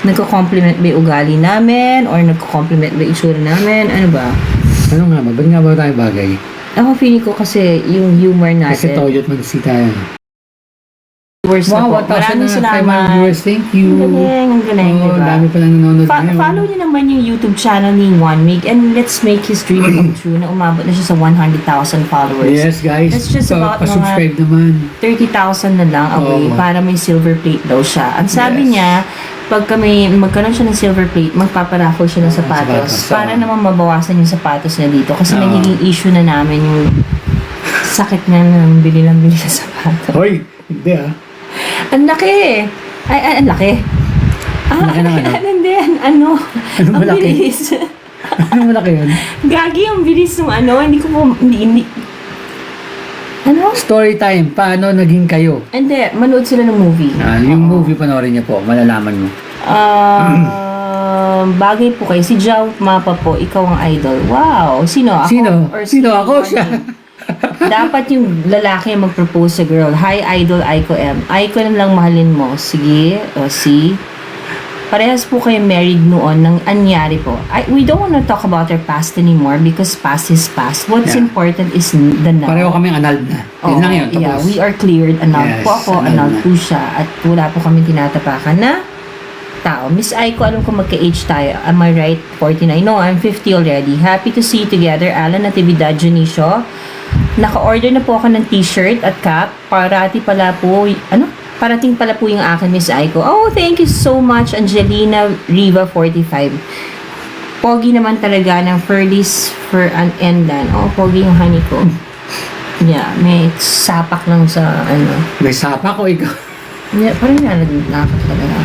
Nagko-compliment ba yung ugali namin? Or nagko-compliment ba yung itsura namin? Ano ba? Ano nga ba? Ba't nga ba tayo bagay? Ako feeling ko kasi yung humor Kasi natin. toilet mag-see tayo. Viewers na po. 1,000 Maraming na 500 salamat. viewers. Thank you. Ang galing, Oh, diba? dami palang nanonood ngayon. Follow niyo naman yung YouTube channel ni One Mig and let's make his dream come true na umabot na siya sa 100,000 followers. Yes, guys. It's just about Pa-subscribe naman. 30,000 na lang away Oo. para may silver plate daw siya. Ang sabi Yes. niya, pagka may magkaroon siya ng silver plate, magpaparaffle siya ng sapatos. sapatos. Para naman mabawasan yung sapatos niya dito. Kasi Oo. nagiging issue na namin yung sakit na ng bili ng sapatos. Hoy! Hindi ah. Ang laki! Ay, ang laki! Laki ng ano? Hindi, ano? Ano Ang malaki? bilis. Ano malaki yun? Gagi, ang bilis ng ano. Hindi ko po, hindi. Ano? Story time. Paano naging kayo? Hindi, manood sila ng movie. Yung movie panoorin niyo po. Malalaman mo. Bagay po kayo. Si Jao Mapa po, ikaw ang idol. Wow! Sino? Ako? Sino? Or Sino? si Ako Juan siya. Mig? Dapat yung lalaki ang mag-propose sa girl. Hi, idol, Aiko M. Aiko na lang mahalin mo. Sige, o si. Parehas po kayo married noon nang anyari po. We don't want to talk about our past anymore because past is past. What's Yeah. important is the now. Pareho kami annulled na. Yun lang yun. Tapos. Yeah, we are cleared. Annulled Yes, po ako, annulled annulled na. po siya. At wala po kami tinatapakan na tao. Miss Aiko, alam ko magka-age tayo. Am I right? 49. No, I'm 50 already. Happy to see you together. Alan Natividad Junicio. Naka-order na po ako ng t-shirt at cap. Parating pala po yung akin, Miss Aiko. Oh, thank you so much, Angelina Riva 45. Pogi naman talaga ng Furlies for an Endan. Oh, pogi yung honey ko. Yeah, may sapak lang sa May sapa ko ikaw. Yeah, parang nakakot talaga.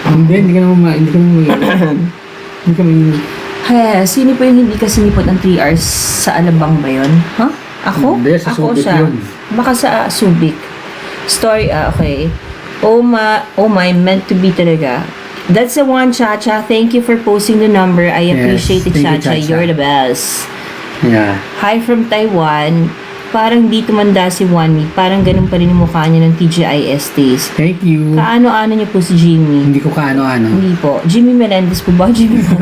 Hindi ka naman hindi ka mainit. Hey, sino po yung hindi kasi nipot ng 3 hours sa Alabang ba yun? Huh? Ako? Hindi, sa Ako Subic siya. yun. Baka sa Subic. Story, okay. Oh my, meant to be talaga. That's the one, Chacha. Thank you for posting the number. I Yes, appreciate it, thank you, Chacha. Chacha. You're the best. Yeah. Hi from Taiwan. Parang di tumanda si Wanmi. Parang ganun pa rin yung mukha niya ng TGIS days. Thank you. Kaano-ano niyo po si Jimmy? Hindi ko kaano-ano. Hindi po. Jimmy Melendez po ba? Jimmy po.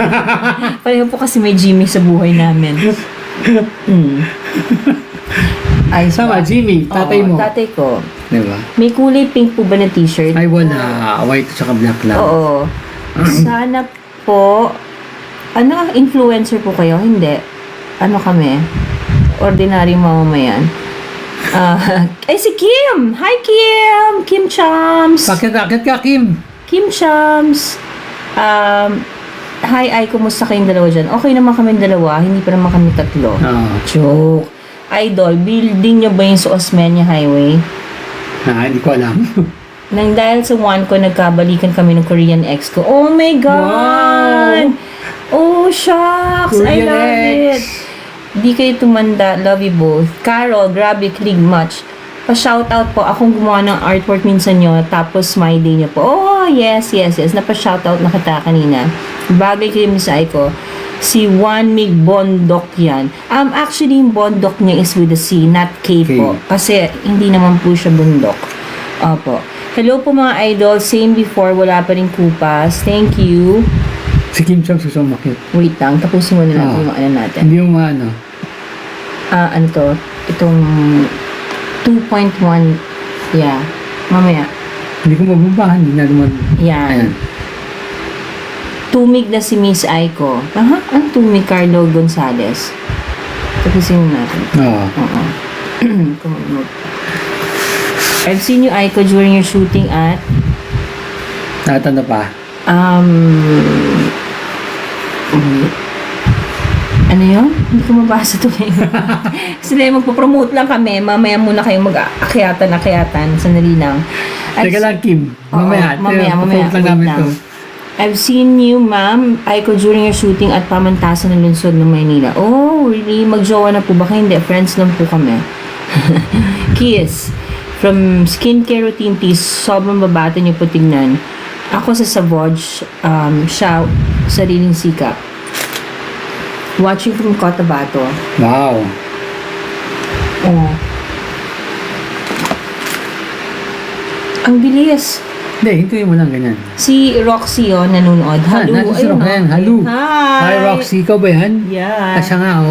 Pareho po kasi may Jimmy sa buhay namin. Ay, Sama, Jimmy, tatay Oo, mo. Tatay ko. Diba? May kulay pink po ba na t-shirt? Ay, wala. White at saka black lang. Oo. Sana po, influencer po kayo? Hindi. Ano kami? Ordinary mamamayan. Ay, si Kim! Hi, Kim! Kim Chams! Bakit ka, Kim? Kim Chams! Hi, ay, kumusta kayong dalawa dyan? Okay naman kami dalawa, hindi pa naman kami tatlo. Joke. Idol, building nyo ba yung sa Osmeña Highway? Hindi ko alam. Nang dahil sa one ko, nagkabalikan kami ng Korean ex ko. Oh my God! Oh, shucks! I Korean love ex. it! Di kayo tumanda. Love you both. Carol, grabe, kilig much. Pa-shoutout po. Akong gumawa ng artwork minsan nyo. Tapos smiley nyo po. Oh, yes. Napa-shoutout na kita kanina. Bagay kayo, Miss Aiko. Si Juan Mig Bondok yan. Actually, yung Bondok niya is with a C, not K po. Kasi, hindi naman po siya bundok. Opo. Hello po mga idol. Same before, wala pa rin kupas. Thank you. Si Kim Chang susumakit. Wait lang, tapusin muna natin yung ano natin. Hindi yung ano. Ano to? Itong 2.1. Yeah. Mamaya. Hindi ko mababa. Hindi na naman. Yan. Tumig na si Miss Aiko. Ang tumig Carlo Gonzalez. Tapusin mo natin. Oo. I've seen you, Aiko, during your shooting at Nakatanda pa. ano yun? Hindi ko mabasa ito ngayon. Sila magpo-promote lang kami. Mamaya muna kayong mag-akyatan. Sandali lang. Teka lang, Kim. Mamaya. Mamaya. Lang Wait namin lang. to. I've seen you, ma'am, Aiko, during your shooting at Pamantasan ng Lungsod ng Maynila. Oh, really? Magjowa na po? Baka hindi. Friends lang po kami. Kiss. From skincare routine, please. Sobrang babata niyo po tingnan. Ako sa Savage, siya, sariling sikap. Watching from Cotabato. Wow. Oh. Ang bilis. Hindi, hintuin mo lang ganyan. Si Roxy, nanonood. Hello. Nasa si ayun, Roxanne. okay. Hello. Hi. Hi, Roxy. Ikaw ba yan? Yeah. Siya nga,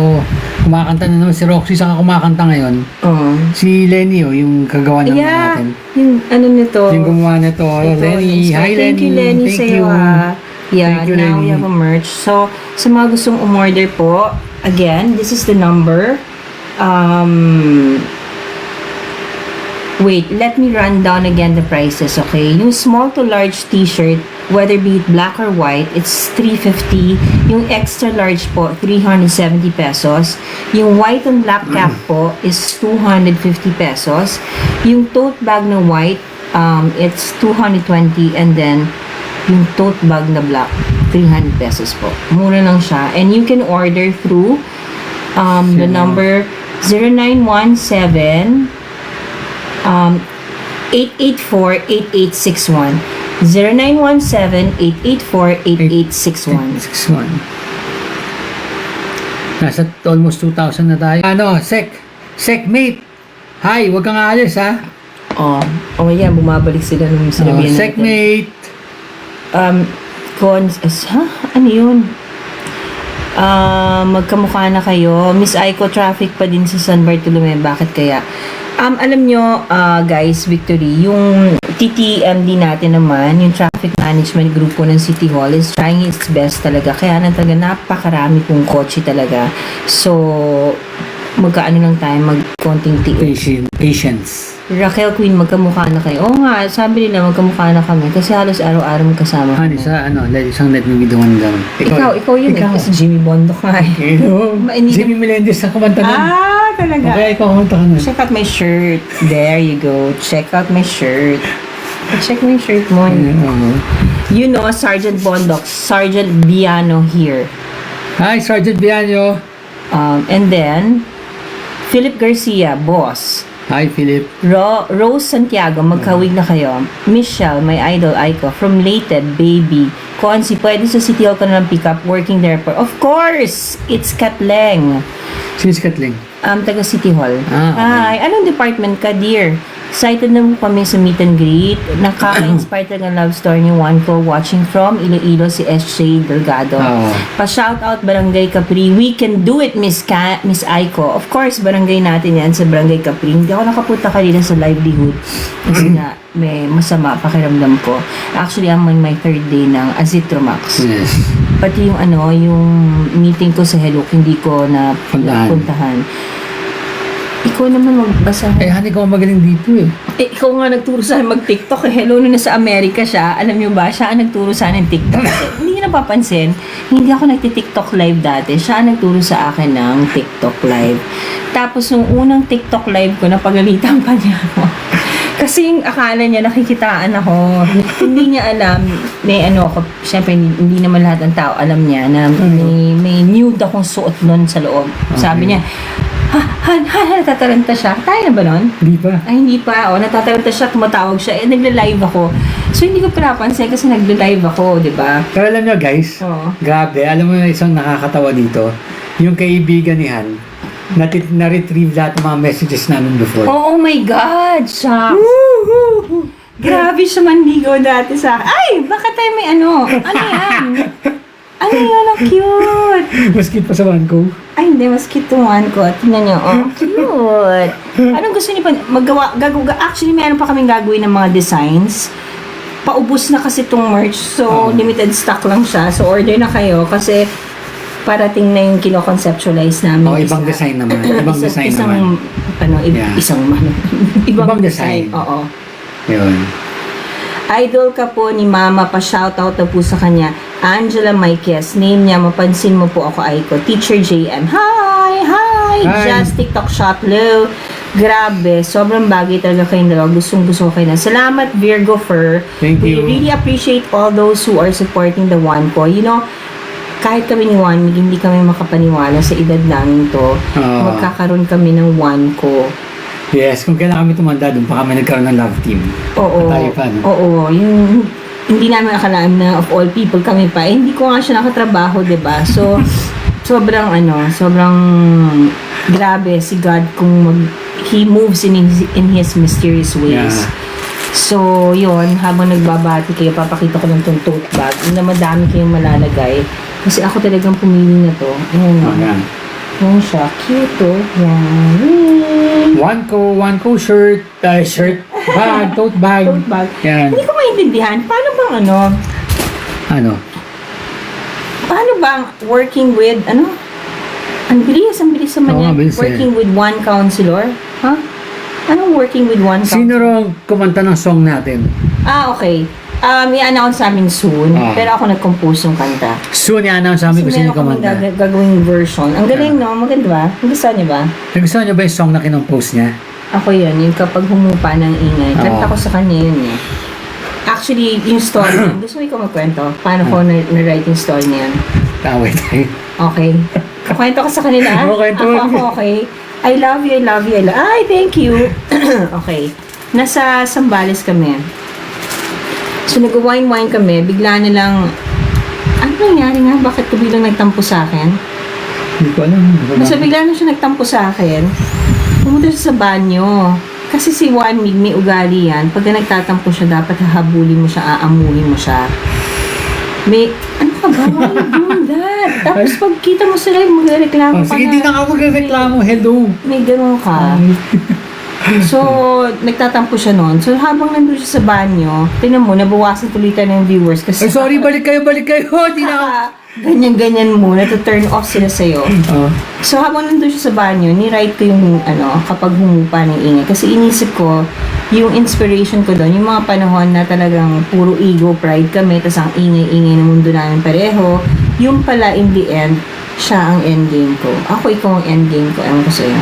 kumakanta na naman si Roxy. Saka kumakanta ngayon. Oh. Si Lenny, yung kagawa ng Yeah. natin. Yung ano nito. Yung gumawa na to. Ito, Lenny. so, Hi, thank you, Lenny, Thank sa'yo, you. Yeah, Thank you, now Lenny. we have a merch. So, sa mga gustong umorder po, again, this is the number. Wait, let me run down again the prices, okay? Yung small to large t-shirt, whether be it black or white, it's $350. Yung extra large po, 370 pesos. Yung white and black cap po is 250 pesos. Yung tote bag na white, it's 220, and then yung tote bag na black, 300 pesos po. Mura lang siya. And you can order through the number 0917 884-8861. 0917-884-8861. 61. Nasa almost 2,000 na tayo. Sekmate. Hi, huwag kang aalis ha. Yan, bumabalik sila nung sinabihan natin. Sekmate. Ano yun? Magkamukha na kayo. Miss Aiko, traffic pa din sa San Bartolome. Bakit kaya? Alam nyo, guys, Victory, yung TTMD natin naman, yung Traffic Management Grupo ng City Hall is trying its best talaga. Kaya talaga napakarami pong kotse talaga. So, magkaano lang tayo, magkonting tiis. Patience. Raquel Queen, magkamukha na kayo. Oo nga, sabi nila magkamukha na kami kasi halos araw-araw magkasama Honey, kami. isang let me be the one down. Ikaw yun. Ikaw. Kasi Jimmy Bondo ka eh. Jimmy Melendez ang kumanta nun. Talaga. Okay, ikaw kumanta ka nun. Check out my shirt. There you go. Check out my shirt. Check my shirt mo. You know, Sergeant Bondoc, Sergeant Biano here. Hi, Sergeant Biano. And then, Philip Garcia, boss. Hi, Philip. Rose Santiago, magkawig na kayo. Michelle, my idol, Aiko, from Leyte, baby. Konsi, pwede sa City Hall ka na ng pick-up, working there for. Of course! It's Katleng. Sino si Katling? Taga City Hall. Okay. Hi, anong department ka, dear? Excited na po kami sa meet and greet. Nakaka-inspire talaga love story ni Juan ko. Watching from Iloilo, si SJ Delgado. Pa-shoutout Barangay Capri. We can do it, Miss Aiko. Of course, barangay natin yan sa Barangay Capri. Hindi ako nakapunta kanina sa livelihood. Kasi nga, may masama pakiramdam ko. Actually, I'm on my 3rd day ng Azitromax. Yes. Pati yung yung meeting ko sa Hello, hindi ko na puntahan. Ikaw naman magbasa. Honey, ikaw magaling dito eh. Ikaw nga nagturo sa akin mag-TikTok eh. Hello, nung nasa Amerika siya, alam niyo ba, siya ang nagturo sa akin ng TikTok. Hindi niyo napapansin, hindi ako nagti-TikTok live dati. Siya ang nagturo sa akin ng TikTok live. Tapos, nung unang TikTok live ko, napagalitan pa niya ako. Kasi yung akala niya, nakikitaan ako. Hindi niya alam, may ako, syempre, hindi naman lahat ng tao alam niya na may nude akong suot nun sa loob. Sabi niya, natataranta siya. Tayo na ba nun? Hindi pa. Ay, hindi pa. Natataranta siya, tumatawag siya. Nagla-live ako. So, hindi ko pinapansin kasi nagla-live ako, di ba? Pero alam nyo guys, grabe, alam mo na isang nakakatawa dito, yung kaibigan ni Han, na-retrieve lahat ng mga messages namin before. Oh my God! Shucks! Grabe siya manligaw dati sa akin. Ay! Bakit tayo may ano? Ano yan? Ano yun? Ang cute! Maskit pa sa one ko. Ay, hindi. Mas cute yung one ko. Tingnan nyo. Oh, cute! Anong gusto niyo pa? Actually, meron pa kaming gagawin ng mga designs. Paubos na kasi itong merch. So, limited stock lang siya. So, order na kayo kasi parating na yung kino-conceptualize namin. Ibang design naman. Ibang design. Oo. Yun. Idol ka po ni Mama, pa-shoutout na po sa kanya. Angela Maikes, name niya, mapansin mo po ako, Aiko. Teacher JM, hi! Just TikTok shop, low. Grabe, sobrang bagay talaga kayong dalawa. Gustong-gusto ko kayo na. Salamat, Virgo Fur. Thank you. We really appreciate all those who are supporting the One ko. You know, kahit kami ni One, hindi kami makapaniwala sa edad namin to. Magkakaroon kami ng One ko. Yes, kung kailan kami tumanda, doon pa kami nagkaroon ng love team. Oo. Tayo pa, no? Oo. Yung hindi namin akalaan na of all people kami pa. Hindi ko nga siya nakatrabaho, 'di ba? So sobrang grabe si God kung He moves in his mysterious ways. Yeah. So, yun, habang nagbabati kayo, papakita ko lang tong tote bag na madami kayong malalagay. Kasi ako talagang pumili na to. Ayan o. Ayan. Ayan siya. Cute o. Yan. Yay! One co shirt, bag, tote bag. Tote bag. Yan. Hindi ko maintindihan. Paano bang Ano? paano bang working with, ang bilis naman Oo nga, yan. bilis eh. Working with one counselor? Ha? Anong working with one counselor? Sino raw kumanta ng song natin? Okay. I-announce namin soon. Ah. Pero ako nag-compose ng kanta. Soon i-announce namin kung sino meron kaming kumanta. gagawing version. Ang galing, no? Maganda ba? Gusto niyo ba? Nagustuhan niyo ba yung song na kinompose niya? Ako yun. Yung kapag humupa ng ingay. Kanta Oo. ko sa kanya yun eh. Actually, yung story niya. Gusto mo ikaw magkwento? Paano ko na-write yung story niya? Taway tayo. Okay. Kukwento ko sa kanila. Oo, kwento mo. Ako, okay. I love you, I love you, I love you. Ay, thank you. Okay. Nasa Sambales kami. So, nag-wine-wine kami. Bigla na lang, ano nangyari nga? Bakit ko biglang nagtampo sa akin? Hindi ko alam. Basta bigla na siya nagtampo sa akin. Pumunta siya sa banyo. Kasi si Juan Mig, may ugali yan. Pagka nagtatampo siya, dapat hahabulin mo siya, aamuhin mo siya. May, ano ka ba? Why you doing that? Tapos pag kita mo sila, magreklamo Oh, ka sige, na. di na ako magreklamo. Hello. May ganun ka. So, nagtatampo siya noon. So, habang nandun siya sa banyo, tingnan mo, nabawasan tuloy ka ng viewers. Kasi, Ay, sorry, balik kayo. Di na ako. ganyan-ganyan mo, to-turn off sila sa'yo. Oh. So, habang nandun siya sa banyo, ni-write ko yung, kapag humupa ng ingay. Kasi inisip ko, yung inspiration ko doon, yung mga panahon na talagang puro ego, pride kami, tas ang ingay-ingay ng mundo namin pareho, yung pala, in the end, siya ang endgame ko. Ako, ikaw ang endgame ko. Ewan ko sa'yo.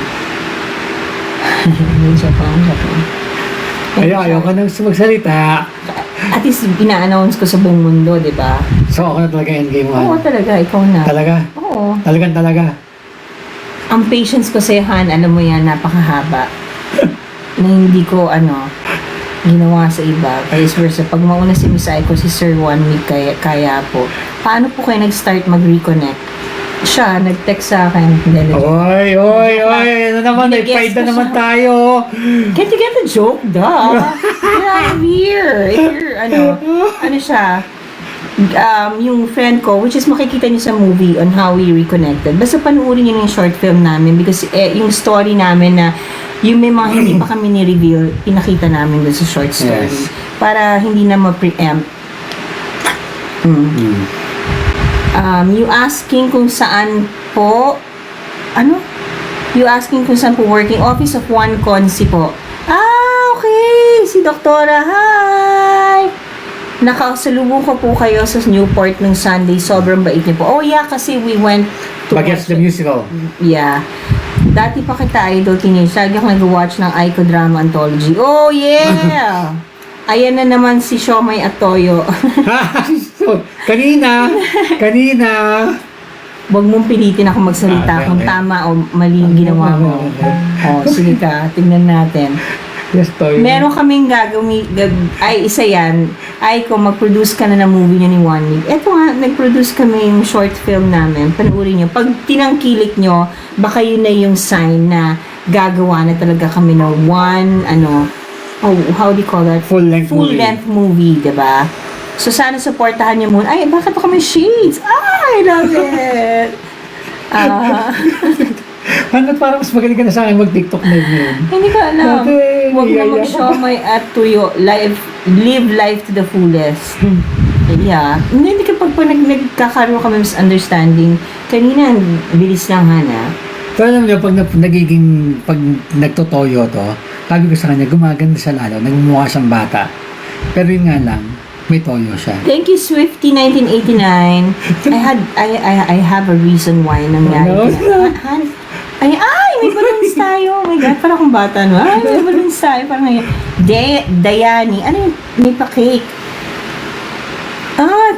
Siya pa. Ayaw ka nang magsalita. At least, ina-announce ko sa buong mundo, di ba? So, ako na talaga endgame Oo, one. talaga. Ikaw na. Talaga? Oo. Talaga. Ang patience ko sa'yo, Han, alam mo yan, napakahaba. Na hindi ko, ginawa sa iba. Vice versa. Pag mauna si Miss Aiko, si Sir Juan Mig kaya po. Paano po kayo nag-start mag-reconnect? Siya, nag-text sa akin. Oy. Ano naman, may Binigyan pride na ko naman siya. tayo. Can't you get the joke? Duh! Get out of here! If you're, ano siya, yung friend ko, which is makikita niyo sa movie on how we reconnected. Basta panoorin niyo yung short film namin because yung story namin na yung may mga hindi pa kami ni-reveal, pinakita namin dun sa short story. Yes. Para hindi na ma-preempt. You asking kung saan po, You asking kung saan po working? Office of Juan Consi po. Okay! Si Doktora, hi! Nakasalubong ko po kayo sa Newport nung Sunday. Sobrang bait niyo po. Oh yeah, kasi we went to Bagets the musical. Yeah. Dati pa kita idol teenage. Lagi ako nag-watch ng Aiko Drama Anthology. Oh yeah! Ayan na naman si Siomay at Toyo. So, kanina. Huwag mong pilitin ako magsalita kung tama o mali yung ginawa mo. Oh, sige ka, tingnan natin. Yes, Toy. Meron kaming isa yan. Aiko, mag-produce ka na ng movie niyo ni Juan Mig. Eto nga, nag-produce kami yung short film namin. Panoorin niyo. Pag tinangkilik niyo, baka yun na yung sign na gagawa na talaga kami ng how do you call that? Full-length movie, diba? So, sana supportahan niyo muna. Ay, bakit pa kami shades? I love it! Ano, parang mas magaling ka na sa akin mag-TikTok live ngayon. Hindi ko alam. Dati, Huwag na yaya. mag-Siomay at Tuyo. Live life to the fullest. Yeah. Hindi kapag nagkakaroon kami misunderstanding, kanina, bilis lang, Hana. Pero alam niyo, pag nagtotoyo to, sabi ko sa kanya, gumaganda siya lalo, nagmumukha siyang bata. Pero yun nga lang, may toyo siya. Thank you, Swifty 1989. I have a reason why nangyari. Ano? Ay, may balloons tayo. Oh my God, parang akong bata, no? Ay, may balloons tayo. Parang Dayani. Ano yung, may pa-cake.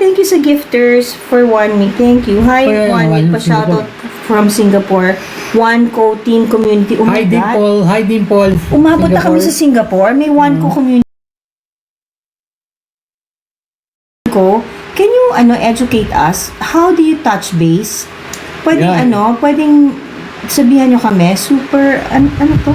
Thank you sa gifters for One Mig. Thank you. Hi, Oh, yeah, One Mig. One Pa-shoutout from Singapore. One Co Team Community. Oh my God. Hi, Dimple. Umabot na kami sa Singapore. May One Co Community. Can you educate us? How do you touch base? Pwedeng Yeah. pwedeng sabihan nyo kami, super, ano to?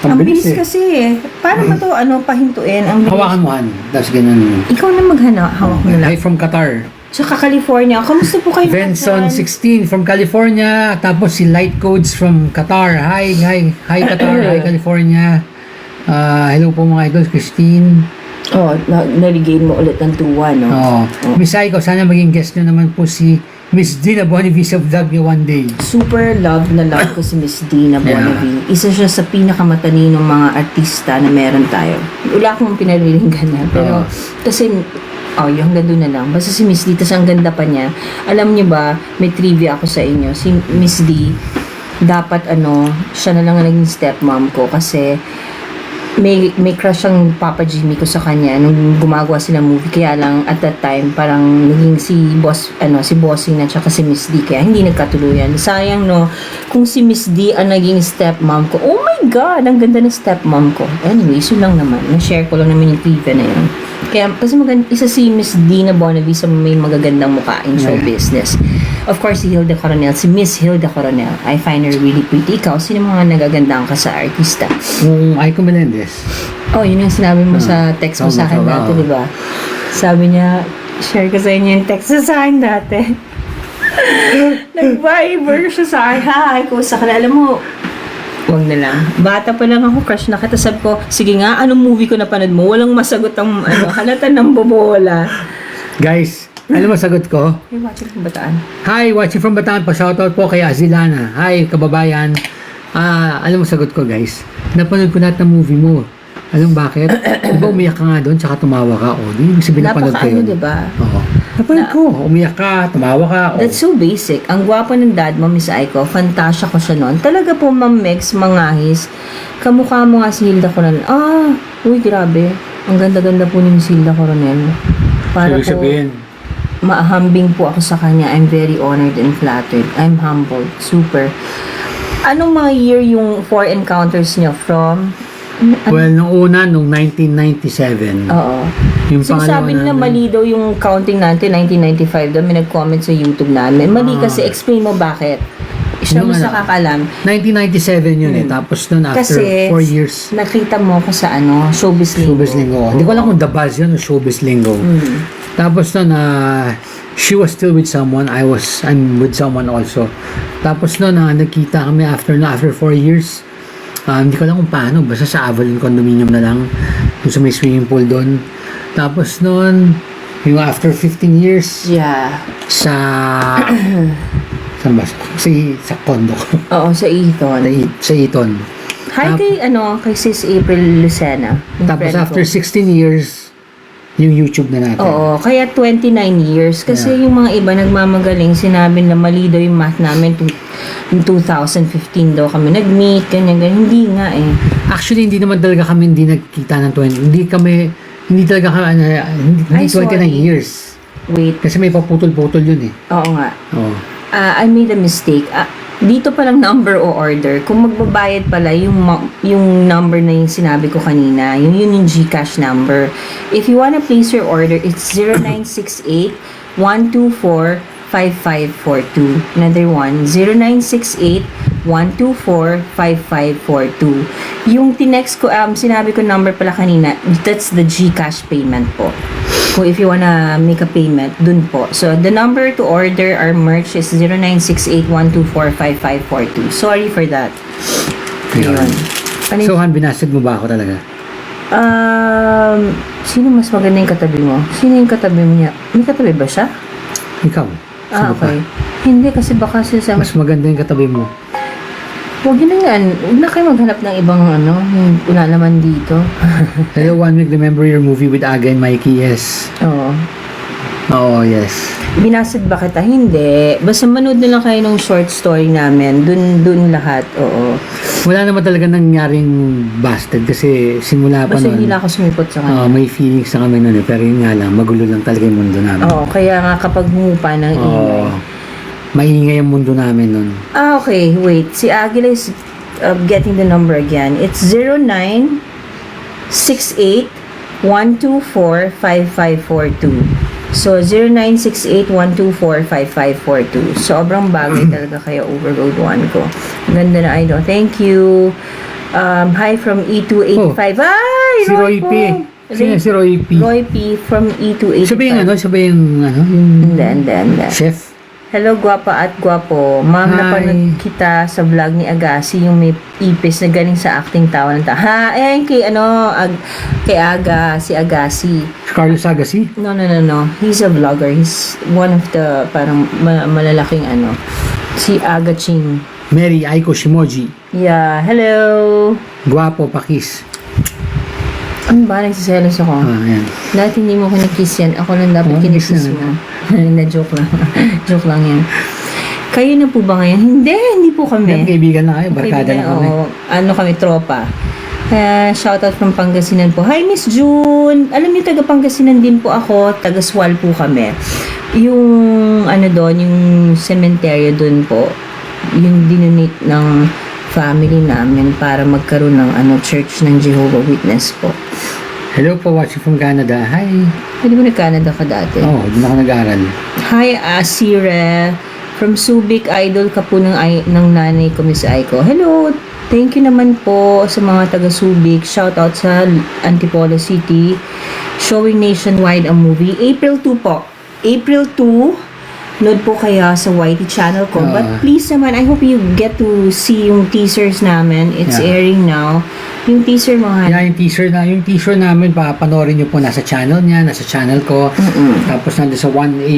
Ang bilis bilis kasi eh. Paano ba to, pahintuin? Ang bilis. Hawakan mo, Han. Tapos ganun. Ikaw na hawak mo lang. Hi from Qatar. Tsaka California. Kamusta po kayo? Benson dyan? 16 from California. Tapos si Light Codes from Qatar. Hi Qatar. Hi California. Hello po mga idols. Christine. Oh, na-regain mo ulit ng tuwa, no? Oh. Miss Aiko, sana maging guest nyo naman po si Miss Dina Bonnevie sa vlog niyo one day. Super love ko si Miss Dina Bonnevie. Isa siya sa pinakamatalinong mga artista na meron tayo. Wala akong pinalilinggan niya. Pero, kasi, yung hanggang doon na lang. Basta si Miss D, tas ang ganda pa niya. Alam niyo ba, may trivia ako sa inyo. Si Miss D, dapat siya na lang ang naging stepmom ko kasi may crush ang Papa Jimmy ko sa kanya nung gumagawa sila movie, kaya lang at that time parang naging si Bossing at saka si Miss D, kaya hindi nagkatuluyan. Sayang, no, kung si Miss D ang naging stepmom ko, oh my god, ang ganda ng stepmom ko. Anyways, yun lang naman, na-share ko lang naman yung trivia na yun. Kaya kasi isa si Miss Dina Bonnevie sa may magagandang mukha in show business. Of course, si Hilda Coronel, si Miss Hilda Coronel. I find her really pretty. Ikaw, sino mga nagagandang ka sa artista? Aiko Melendez. Oh, yun yung sinabi mo sa text mo sa akin dati, di ba? Sabi niya, share ko sa inyo yung text sa akin dati. Nag-viber siya sa akin. Hi, kung sa kanila, alam mo, wag na lang. Bata pa lang ako, crush na kita. Sabi ko, sige nga, anong movie ko napanood mo? Walang masagot ang halata ng bobola. Guys, alam mo sagot ko? Hey, watching from Bataan. Hi, watching from Bataan po. Shoutout po kay Azilana. Hi, kababayan. Alam mo sagot ko, guys. Napanood ko lahat ng movie mo. Alam bakit? Di ba umiyak ka nga doon, tsaka tumawa ka? O, di ibig sabihin napanood ko yun. Di ba? Oo. Napanood ko. Umiyak ka, tumawa ka. That's so basic. Ang gwapo ng dad mo, Miss Aiko. Fantasya ko siya noon. Talaga po, Ma'am Megs, mangahis. Kamukha mo nga si Hilda Coronel. Uy, grabe. Ang ganda-ganda po ni Miss Hilda Coronel. Para Ibig sabihin, maahambing po ako sa kanya. I'm very honored and flattered. I'm humbled. Super. Anong mga year yung 4 encounters niyo from? well, nung una, nung 1997. Oo. Yung So, pangalawa sabi nila namin- mali daw yung counting natin, 1995 daw. May nag-comment sa YouTube namin. Mali kasi, explain mo bakit. Siya Yung mas ano, nakakalam. 1997 yun eh. Tapos nun, after Kasi, 4 years, nakita mo ko sa Showbiz Linggo. Showbiz Linggo. Hindi ko alam kung The Buzz yun o Showbiz Linggo. Tapos nun, she was still with someone. I'm with someone also. Tapos nun, nagkita kami after 4 years. Hindi ko alam kung paano. Basta sa Avalon Condominium na lang. Yung sa may swimming pool doon. Tapos nun, yung after 15 years, Yeah. sa... saan ba? Sa condo ko. Oo, sa Eton. Sa Eton. Hi kay Sis April Lucena. yung Tapos friend ko. after 16 years, yung YouTube na natin. Oo, kaya 29 years. Kasi yung mga iba nagmamagaling, sinabi na mali daw yung math namin. Yung 2015 daw kami nag-meet, ganyan. Hindi nga eh. Actually, hindi naman talaga kami hindi nagkita ng 20. Hindi talaga kami, hindi Ay, 29 sorry. years. Wait, Kasi may paputol-putol yun eh. oo nga. Oo. I made a mistake. Dito palang number o order. Kung magbabayad pala yung number na yung sinabi ko kanina, yun yung GCash number. If you wanna place your order, it's 0968 124 5542. Another one, 0968 124 5542. Yung tinext ko, sinabi ko number pala kanina, that's the GCash payment po. Kung if you wanna make a payment, dun po. So, the number to order our merch is 0968 124 5542. Sorry for that. Ayun. Ayun. Ano So, Han, binasted mo ba ako talaga? sino mas maganda yung katabi mo? Sino yung katabi mo niya? May katabi ba siya? Ikaw. Sino Okay. Hindi, kasi baka siya Mas maganda yung katabi mo. Huwag yun na yan. Huwag na kayo maghanap ng ibang yung wala naman dito. Hello, 1 week, remember your movie with Aga and Mikey? Yes. Oo. Oo, yes. Binasad ba kita? Hindi. Basta manood na lang kayo ng short story namin. Dun lahat. Oo. Wala naman talaga nangyaring busted kasi simula pa Basta nun. hindi lang ako sumipot sa kanya. May feelings na kami nun eh. Pero yun nga lang, magulo lang talaga yung mundo namin. Oo. Kaya nga kapag humupa ng ingay. Maingay ang mundo namin nun. Okay. Wait. Si Aguila is getting the number again. It's 0968 124 5542. So, 0968-124-5542. Sobrang bagay talaga kaya overload 1 ko. Ganda na idol. Thank you. Hi from E285. Ay, Si Roy P. Sino si Roy P? Roy P from E285. Siya ba yung ano? Siya ba yung ano? Yung Hindi. chef? Hello, gwapa at gwapo. Ma'am, Hi. napanood kita sa vlog ni Agassi, yung may ipis na galing sa acting tawa ng ha, kay kay si Agassi. Si Carlos Agassi? No. He's a vlogger. He's one of the parang malalaking si Aga Ching. Mary Aiko Shimoji. Yeah, hello. Guwapo, pakis. Ano ba? Nagsiselos ako. Yan. Dati hindi mo kinikiss yan. Ako lang dapat kiss kinikiss na. mo. Na-joke lang. Joke lang yan. Kayo na po ba ngayon? Hindi po kami. Kaibigan na kayo, barkada na kami. Oo. Ano kami, tropa. Shoutout from Pangasinan po. Hi, Miss June! Alam niyo, taga Pangasinan din po ako. Taga Swal po kami. Yung, doon, yung cemetery doon po, yung dinonate ng family namin para magkaroon ng Church ng Jehovah Witness po. Hello po, watching from Canada. Hi. Pwede mo nag-Canada ka dati? Oo, doon ako nag-aaral. Hi, Asire. From Subic, idol ka po ng nanay ko, Miss Aiko. Hello. Thank you naman po sa mga taga Subic. Shout out sa Antipolo City. Showing nationwide ang movie. April 2 po. April 2. Load po kaya sa YT channel ko. But please naman, I hope you get to see yung teasers namin. It's airing now. Yung teaser mga... Yeah, yung teaser namin, papanoorin nyo po nasa channel niya, nasa channel ko. Tapos nandun sa 1A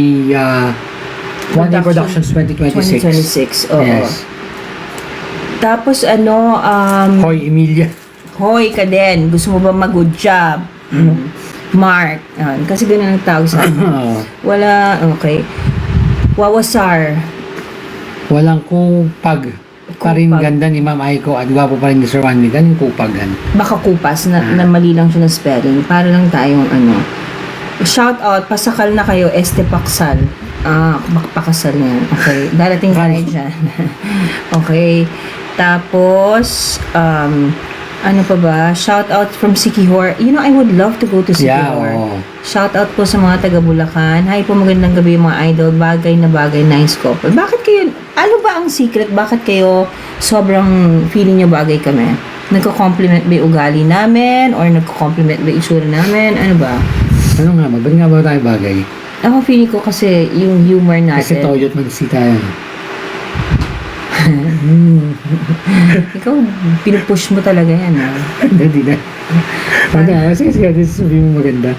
Productions 2026. Oo. Yes. Tapos Hoy, Emilia. Hoy ka din. Gusto mo ba mag-good job? Mark. Kasi ganun ang tawag sa wala, okay. Wawasar. Walang kupag. Pa rin ganda ni Ma'am Aiko at gwapo pa rin ni Sir Juan Miguel, yung kupagan. Baka kupas na mali lang siya na spelling. Para lang tayong shout out, pasakal na kayo, Paksal. Pakasal yan. Okay. Darating tayo dyan. Okay. Tapos, ano pa ba? Shout out from Sikihor. I would love to go to Sikihor. Yeah, Shout out po sa mga taga Bulacan. Hi po, magandang gabi mga idol. Bagay na bagay, nice couple. Bakit kayo, ano ba ang secret? Bakit kayo sobrang feeling nyo bagay kami? Nagko-compliment ba yung ugali namin? Or nagko-compliment ba yung itsura namin? Ano ba? Ano nga ba? Ba't nga ba tayo bagay? Ako feeling ko kasi yung humor natin. Kasi toyot mag-si tayo. Ikaw, pinupush mo talaga yan, Hindi na. Sige, sabihin mo maganda.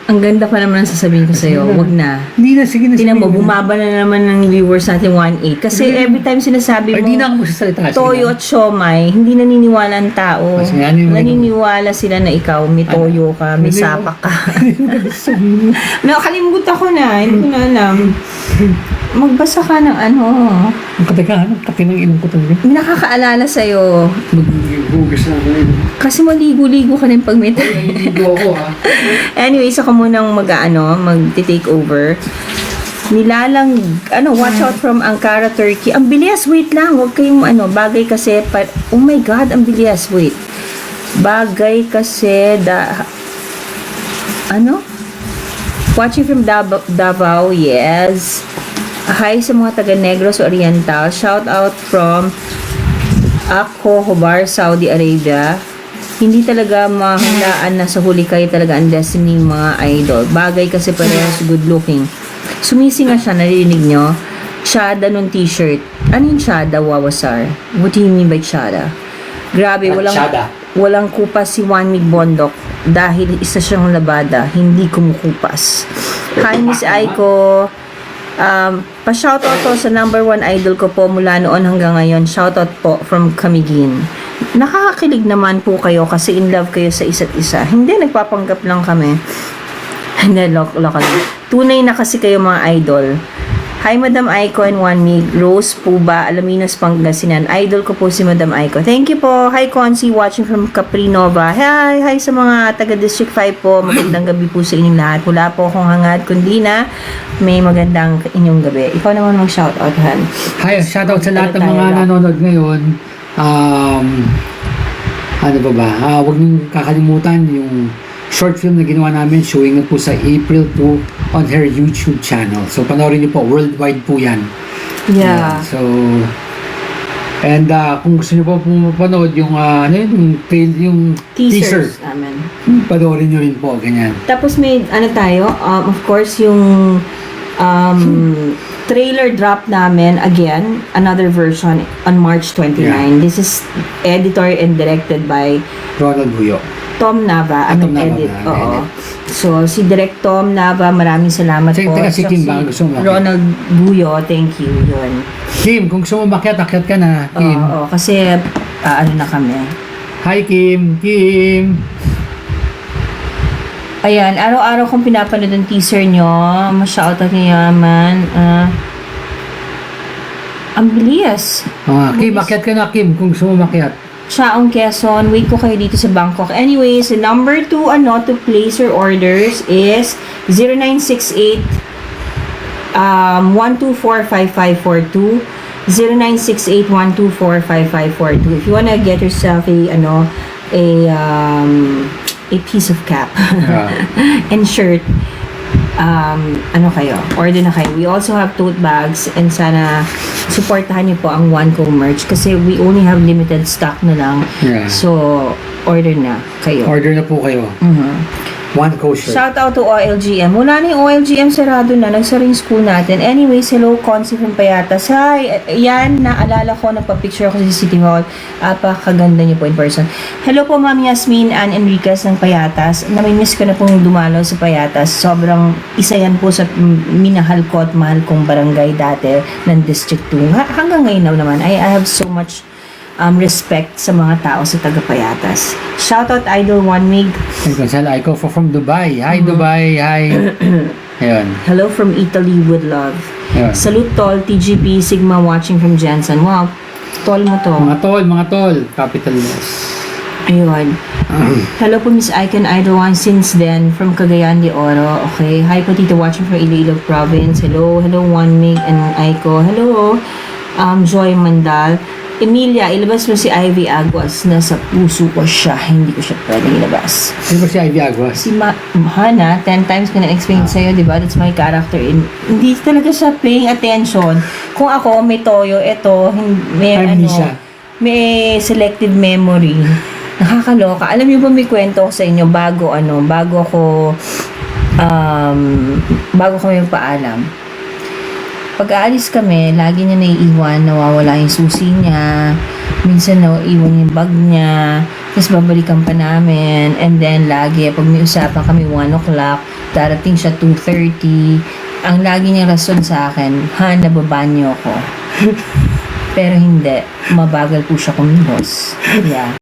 Ang ganda pa naman ang sasabihin ko sa'yo. Wag na. Hindi na, sige na. Tinan mo, bumaba na naman ng viewers natin 1.8. Kasi every time sinasabi mo, hindi na ako magsasalita. toyo at siomay, hindi naniniwala ang tao. Naniniwala sila na ikaw, may toyo ka, may sapak ka. Nakalimutan ko na, hindi ko na alam. Magbasa ka ng Ang katagahan, kape ng inom ko talaga. May nakakaalala sa'yo. Maghugas na ako yun. Kasi maligo-ligo ka na yung pag may Maligo ako Anyways, ako munang mag-take over. Nilalang, watch out from Ankara, Turkey. Ang bilis, wait lang. Huwag kayong, bagay kasi, oh my God, ang bilis, wait. Bagay kasi, watching from Davao, yes. Hi sa mga taga Negros Oriental. Shout out from Akko, Hobar, Saudi Arabia. Hindi talaga mahulaan na sa huli kayo talaga ang destiny mga idol. Bagay kasi parehas good looking. Sumisinga siya, narinig nyo? Shada nung t-shirt. Ano yung Shada, Wawasar? What do you mean by Shada? Grabe, walang kupas si Juan Mig Bondok dahil isa siyang labada, hindi kumukupas. Hi, Miss Aiko. Pa-shoutout po sa number 1 idol ko po mula noon hanggang ngayon. Shoutout po from Camiguin. Nakakakilig naman po kayo kasi in love kayo sa isa't isa. Hindi, nagpapanggap lang kami. Hindi, local. Tunay na kasi kayo mga idol. Hi, Madam Aiko and Juan Mig. Rose po ba? Alaminos, Pangasinan. Idol ko po si Madam Aiko. Thank you po. Hi, Consi, watching from Capri Nova. Hi sa mga taga District 5 po. Magandang gabi po sa inyong lahat. Wala po akong hangad, kundi na may magandang inyong gabi. Ikaw naman mag-shoutout, Han. Hi, shoutout sa lahat ng mga nanonood ngayon. Ano ba? Huwag niyong kakalimutan yung short film na ginawa namin, showing na po sa April 2 on her YouTube channel. So, panoorin niyo po. Worldwide po yan. Yeah. So, And kung gusto nyo po pumapanood yung, ano yun, yung teaser, Teasers namin. panoorin nyo rin po, ganyan. Tapos may ano tayo, of course yung trailer drop namin again, another version on March 29. Yeah. This is edited and directed by Ronald Buyo. Tom Nava, Tom Nava edit. na, Oo. edit. So, si Direct Tom Nava, maraming salamat po. Teka, si Tsaka Kim, baka gusto mo. Ronald Buyo, thank you. Yun. Kim, kung gusto mo makiat ka na, Kim. Oo, kasi ano na kami. Hi, Kim. Kim. Ayan, araw-araw kong pinapanood ang teaser nyo. Ma-shoutout nyo yaman. Ang bilis. Kim, makiat ka na, Kim, kung gusto mo makiat. Chaong Quezon, wait ko kayo dito sa Bangkok. Anyways, the number to place your orders is 0968 1245542 0968 1245542. If you wanna get yourself a piece of cap and shirt, order na kayo. We also have tote bags, and sana supportahan niyo po ang OneCo merch kasi we only have limited stock na lang. Yeah. So, order na kayo. Order na po kayo. One kosher. Shout out to OLGM. Wala na yung OLGM, sarado na. Nagsara yung school natin. Anyways, hello, Consi from Payatas. Hi! Yan, naalala ko, nagpa-picture ako sa City Hall. Apakaganda niyo po in person. Hello po, Ma'am Yasmin Ann Enriquez ng Payatas. Namimiss ko na pong dumalaw sa Payatas. Sobrang isa yan po sa minahal ko at mahal kong barangay dati ng District 2. Hanggang ngayon naman, I have so much respect sa mga tao sa taga-Payatas. Shoutout Idol One Mig. And Gonzalo Aiko from Dubai. Hi, Dubai. Hi. Ayun. Hello from Italy with love. Ayun. Salute Tol, TGP, Sigma watching from Jensen. Wow, Tol mo to. Mga tol. Capital S. Ayun. Hello po Miss Icon Idol One since then from Cagayan de Oro. Okay. Hi po Tito watching from Iloilo Province. Hello One Mig and Aiko. Hello. Joy Mandal. Emilia, ilabas mo si Ivy Aguas. Nasa puso ko siya. Hindi ko siya pwedeng ilabas. Sino ba si Ivy Aguas? Si Hana, 10 times ko na-explain sa'yo, di ba? That's my character. Hindi talaga siya paying attention. Kung ako, may toyo, eto, may selective memory. Nakakaloka. Alam niyo ba, may kwento ko sa inyo bago kami paalam. Pag aalis kami, lagi niya naiiwan, nawawala yung susi niya, minsan naiiwan yung bag niya, tapos babalikan pa namin, and then lagi, pag may usapan kami 1 o'clock, darating siya 2:30, ang lagi niyang rason sa akin, nababanyo ako. Pero hindi, mabagal po siya kumilos. Yeah.